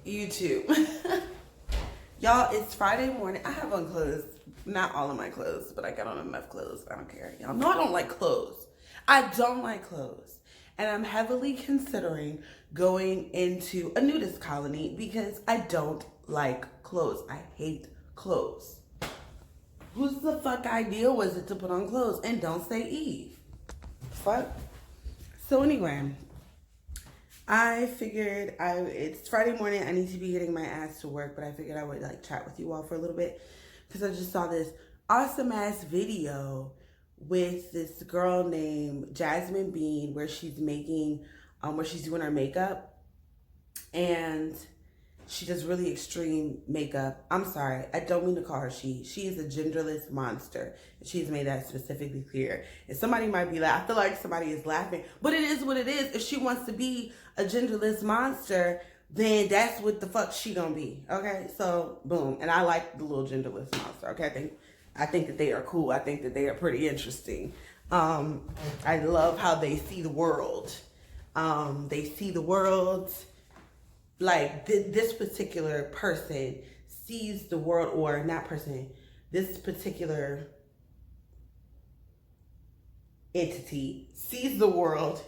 YouTube. Y'all, it's Friday morning. I have on clothes. Not all of my clothes, but I got on enough clothes. I don't care. Y'all know I don't like clothes. I don't like clothes. And I'm heavily considering going into a nudist colony because I don't like clothes. I hate clothes. Whose the fuck idea was it to put on clothes? And don't say Eve. Fuck. So anyway, I figured it's Friday morning. I need to be getting my ass to work, but I figured I would chat with you all for a little bit because I just saw this awesome ass video with this girl named Jasmine Bean where she's making, where she's doing her makeup, and she does really extreme makeup. I'm sorry, I don't mean to call her she. She is a genderless monster. She's made that specifically clear. And somebody might be like, I feel like somebody is laughing, but it is what it is. If she wants to be a genderless monster, then that's what the fuck she gonna be. Okay, so boom. And I like the little genderless monster. Okay, I think that they are cool. I think that they are pretty interesting. I love how they see the world. They see the world like this particular person sees the world, or not person, this particular entity sees the world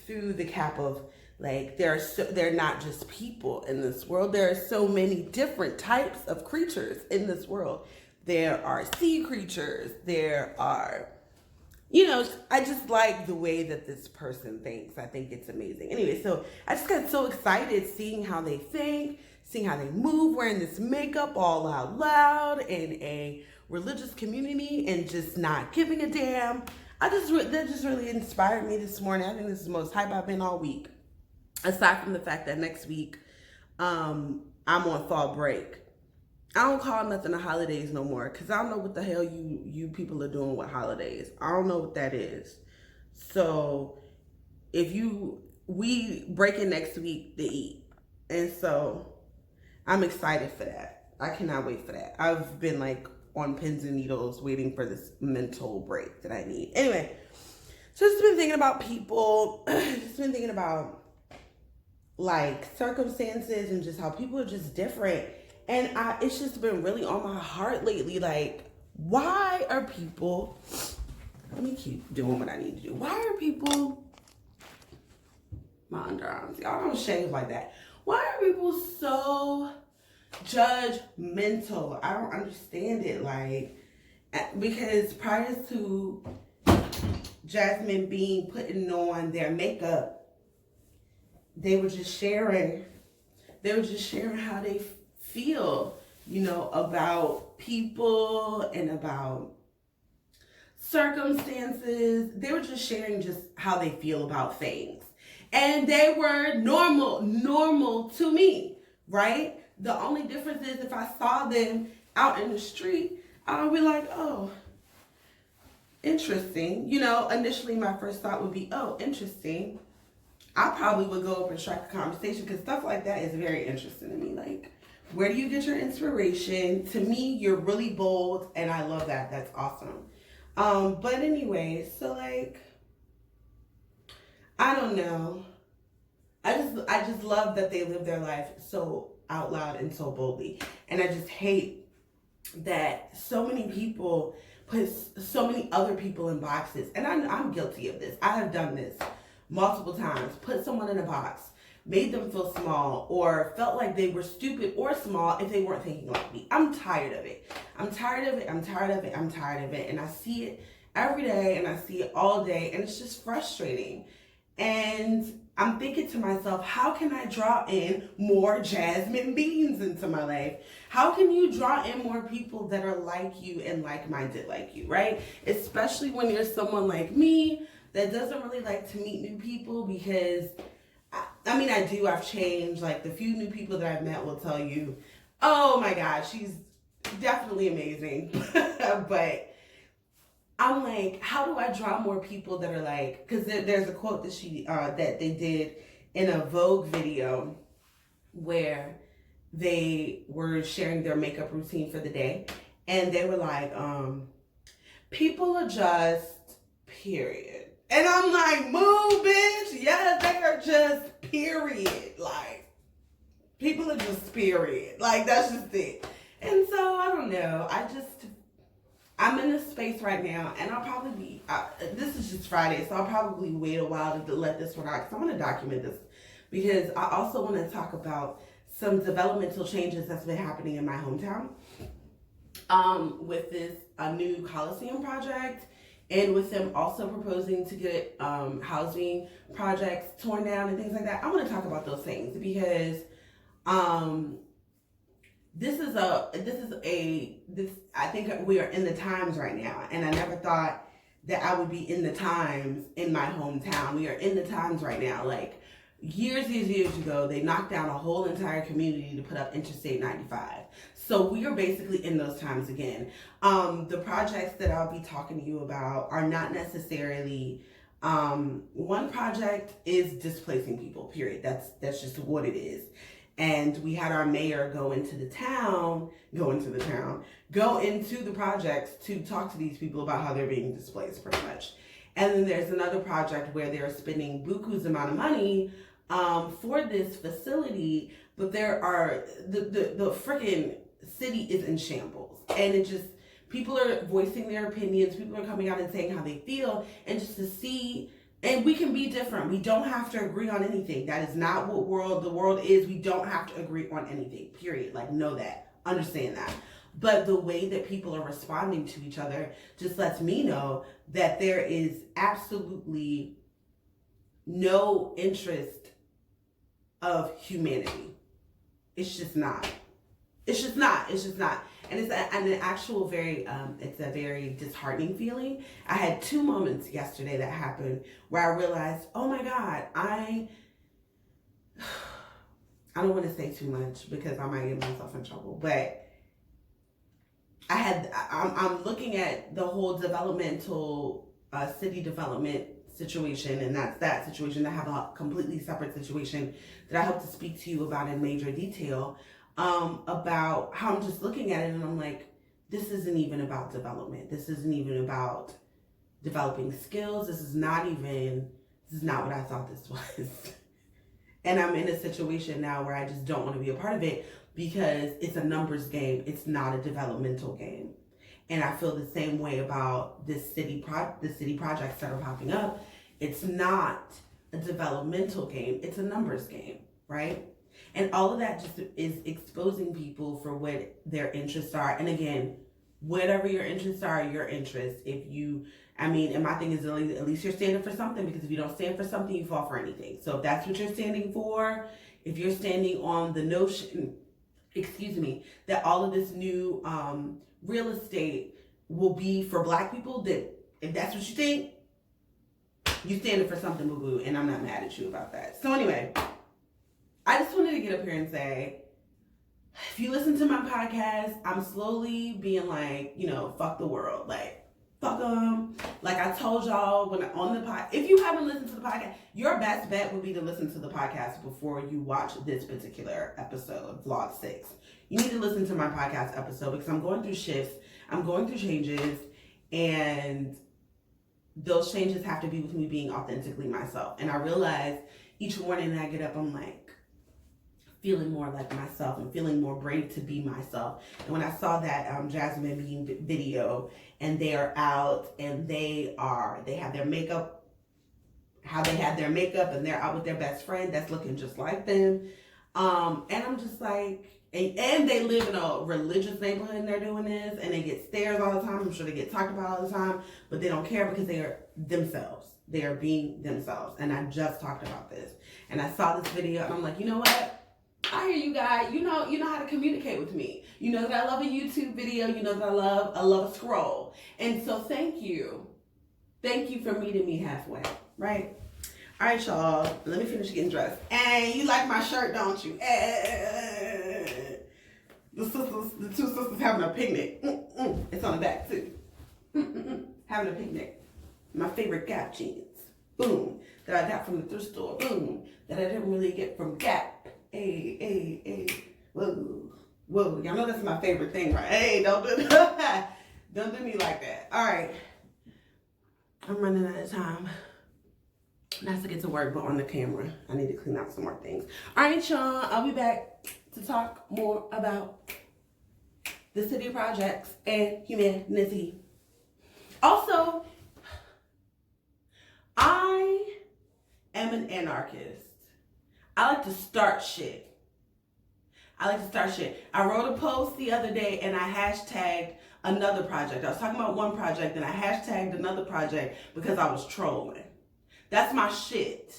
through the cap of they're not just people in this world. There are so many different types of creatures in this world. There are sea creatures. There are, I just like the way that this person thinks. I think it's amazing. Anyway, so I just got so excited seeing how they think, seeing how they move, wearing this makeup all out loud in a religious community and just not giving a damn. That just really inspired me this morning. I think this is the most hype I've been all week. Aside from the fact that next week, I'm on fall break. I don't call nothing the holidays no more because I don't know what the hell you people are doing with holidays. I don't know what that is. So we break it next week to eat. And so I'm excited for that. I cannot wait for that. I've been on pins and needles waiting for this mental break that I need. Anyway, just been thinking about people, just been thinking about circumstances and just how people are just different. And it's just been really on my heart lately. Why are people, let me keep doing what I need to do. Why are people, my underarms, y'all don't shave like that. Why are people so judgmental? I don't understand it. Because prior to Jasmine Bean putting on their makeup, they were just sharing how they feel, about people and about circumstances. They were just sharing just how they feel about things. And they were normal to me, right? The only difference is if I saw them out in the street, I would be like, oh, interesting. Initially my first thought would be, oh, interesting. I probably would go up and strike a conversation because stuff like that is very interesting to me. Where do you get your inspiration? To me, you're really bold, and I love that. That's awesome. But anyway, so I don't know. I just love that they live their life so out loud and so boldly. And I just hate that so many people put so many other people in boxes. And I'm guilty of this. I have done this multiple times. Put someone in a box, made them feel small, or felt like they were stupid or small if they weren't thinking like me. I'm tired of it. I'm tired of it. And I see it every day, and I see it all day, and it's just frustrating. And I'm thinking to myself, how can I draw in more Jasmine Beans into my life? How can you draw in more people that are like you and like-minded like you, right? Especially when you're someone like me that doesn't really like to meet new people because I do. I've changed. The few new people that I've met will tell you, oh my God, she's definitely amazing. But I'm how do I draw more people that are because there's a quote that that they did in a Vogue video where they were sharing their makeup routine for the day. And they were people adjust, period. And I'm move, bitch. Yes, they are just period. Like, people are just period. Like, that's just it. And so, I don't know. I'm in this space right now, and I'll probably be, this is just Friday, so I'll probably wait a while to let this one out, because I want to document this, because I also want to talk about some developmental changes that's been happening in my hometown, with this new Coliseum project, and with them also proposing to get housing projects torn down and things like that. I want to talk about those things, because I think we are in the times right now, and I never thought that I would be in the times in my hometown. We are in the times right now. Like, years ago, they knocked down a whole entire community to put up Interstate 95. So we are basically in those times again. The projects that I'll be talking to you about are not necessarily, one project is displacing people, period. That's just what it is. And we had our mayor go into the projects to talk to these people about how they're being displaced, pretty much. And then there's another project where they're spending buku's amount of money for this facility, but the freaking city is in shambles. And it just, people are voicing their opinions, people are coming out and saying how they feel, and just to see. And we can be different. We don't have to agree on anything. That is not what the world is. We don't have to agree on anything, period. Like, know that. Understand that. But the way that people are responding to each other just lets me know that there is absolutely no interest of humanity. It's just not. It's just not. And it's an actual it's a very disheartening feeling. I had 2 moments yesterday that happened where I realized, oh my God, I don't want to say too much because I might get myself in trouble, but I'm looking at the whole developmental city development situation, and that's that situation. I have a completely separate situation that I hope to speak to you about in major detail, about how I'm just looking at it and I'm like, this isn't even about development. This isn't even about developing skills. This is not what I thought this was. And I'm in a situation now where I just don't want to be a part of it because it's a numbers game. It's not a developmental game. And I feel the same way about the city projects that are popping up. It's not a developmental game. It's a numbers game, right? And all of that just is exposing people for what their interests are. And again, whatever your interests are, your interests. And my thing is at least you're standing for something, because if you don't stand for something, you fall for anything. So if that's what you're standing for, if you're standing on the notion, that all of this new real estate will be for Black people, that if that's what you think, you standing for something, boo-boo, and I'm not mad at you about that. So anyway, I just wanted to get up here and say, if you listen to my podcast, I'm slowly being like, fuck the world. Like, fuck them. Like I told y'all on the podcast, if you haven't listened to the podcast, your best bet would be to listen to the podcast before you watch this particular episode, Vlog 6. You need to listen to my podcast episode because I'm going through shifts, I'm going through changes, and those changes have to be with me being authentically myself. And I realize each morning that I get up, I'm like, feeling more like myself and feeling more brave to be myself. And when I saw that Jasmine Bean video, and they are out and they have their makeup, how they had their makeup, and they're out with their best friend that's looking just like them. And I'm just like, and they live in a religious neighborhood and they're doing this, and they get stares all the time. I'm sure they get talked about all the time, but they don't care because they are themselves. They are being themselves. And I just talked about this. And I saw this video and I'm like, you know what? I hear you guys. You know how to communicate with me. You know that I love a YouTube video. You know that I love a scroll. And so thank you. Thank you for meeting me halfway, right? All right, y'all. Let me finish getting dressed. And you like my shirt, don't you? The two sisters having a picnic. It's on the back too. Having a picnic. My favorite Gap jeans. Boom. That I got from the thrift store. Boom. That I didn't really get from Gap. Hey, whoa. Y'all know that's my favorite thing, right? Hey, don't do that. Don't do me like that. All right. I'm running out of time. Not to get to work, but on the camera. I need to clean out some more things. All right, y'all. I'll be back to talk more about the city projects and humanity. Also, I am an anarchist. I like to start shit. I wrote a post the other day and I hashtagged another project. I was talking about one project and I hashtagged another project because I was trolling. That's my shit.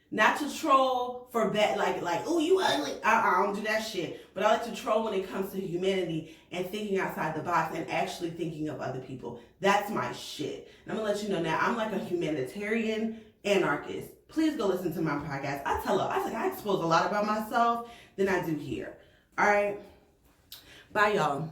Not to troll for bad, like, oh, you ugly. I don't do that shit. But I like to troll when it comes to humanity and thinking outside the box and actually thinking of other people. That's my shit. And I'm gonna let you know now, I'm like a humanitarian anarchist. Please go listen to my podcast. I expose a lot about myself than I do here. All right. Bye, y'all.